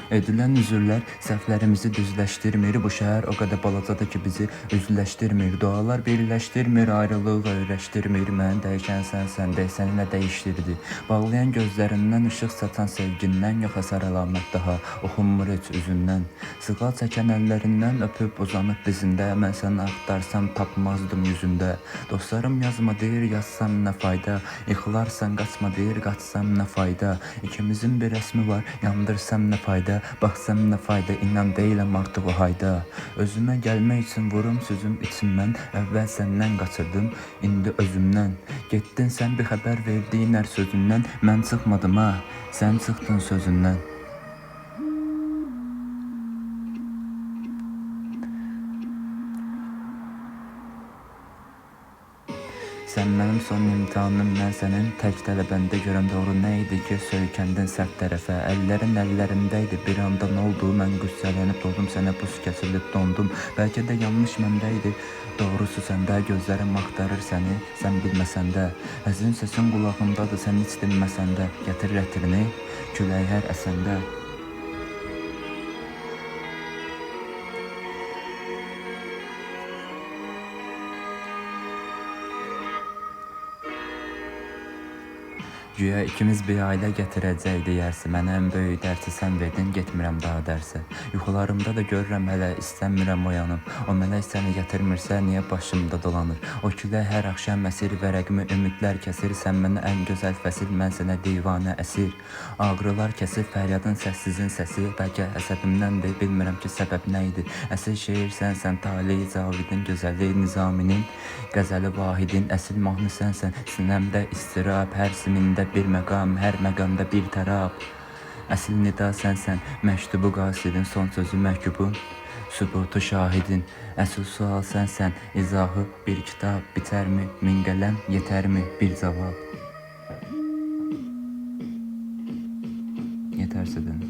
Edilən üzürlər səhvlərimizi düzləşdirmir. Bu şəhər o qədər balacadır ki, bizi üzləşdirmir. Dualar birləşdirmir, ayrılıq öyrəşdirmir. Mən dəyişən sənsən, səni nə dəyişdirdi? Bağlayan gözlərindən, işıq saçan sevgindən, yox əsər əlamət daha oxunmur heç üzündən. Sığal çəkən əllərindən öpüb uzanıb dizində, mən səni axtarsam tapmazdım yüzündə. Dostlarım yazma deyir, yazsam nə fayda? Yıxılarsan qaçma deyir, qaçsam nə fayda? İkimizin bir rəsmi var, yandırsam nə fayda? Baxsam nə fayda, inan deyiləm artıq o hayda. Özümə gəlmək üçün vurum süzüm içimdən. Əvvəl səndən qaçırdım, indi özümdən. Getdin sən bir xəbər verdiyin hər sözündən. Mən çıxmadım ha, sən çıxdın sözündən. Sən mənim son imtihanım, mən sənin tək tələbəndə görəm doğru nə idi ki, söykəndin sərt tərəfə. Əllərin əllərimdəydi, bir anda nə oldu? Mən qüssələnib doldum, sənə buz keçirilib dondum. Bəlkə də yanlış məndəydi, doğrusu səndə. Gözlərim axtarır səni, sən bilməsən də. Həzin səsin qulağımdadır, sən heç dinməsən də. Gətir rətrini, külək hər əsəndə. Güya ikimiz bir ailə gətirəcək deyərsi. Mənə ən böyük dərsi sən verdin, getmirəm daha dərsə. Yuxularımda da görürəm hələ, istəmirəm oyanım. O mələk səni gətirmirsə, niyə başımda dolanır? O külək hər axşam əsir, vərəqimi ümidlər kəsir. Sən mənə ən gözəl fəsil, mən sənə divanə əsir. Ağrılar kəsir, fəryadın səssizin səsi. Bəlkə əsəbimdəndir, bilmirəm ki, səbəb nə idi. Əsl şeir sənsən, Taleyi Cavidin gözəli, Nizaminin qəzəli Vahidin. Əsl mahnı sənsən, sinəmdə istirab, hər simində bir məqam, hər məqamda bir tərab. Əsl nida sənsən, məktubu qasidin, son sözü məhkubun, sübutu şahidin. Əsl sual sənsən, izahı bir kitab. Bitərmi min qələm, yetərmi bir cavab? Yetərsə də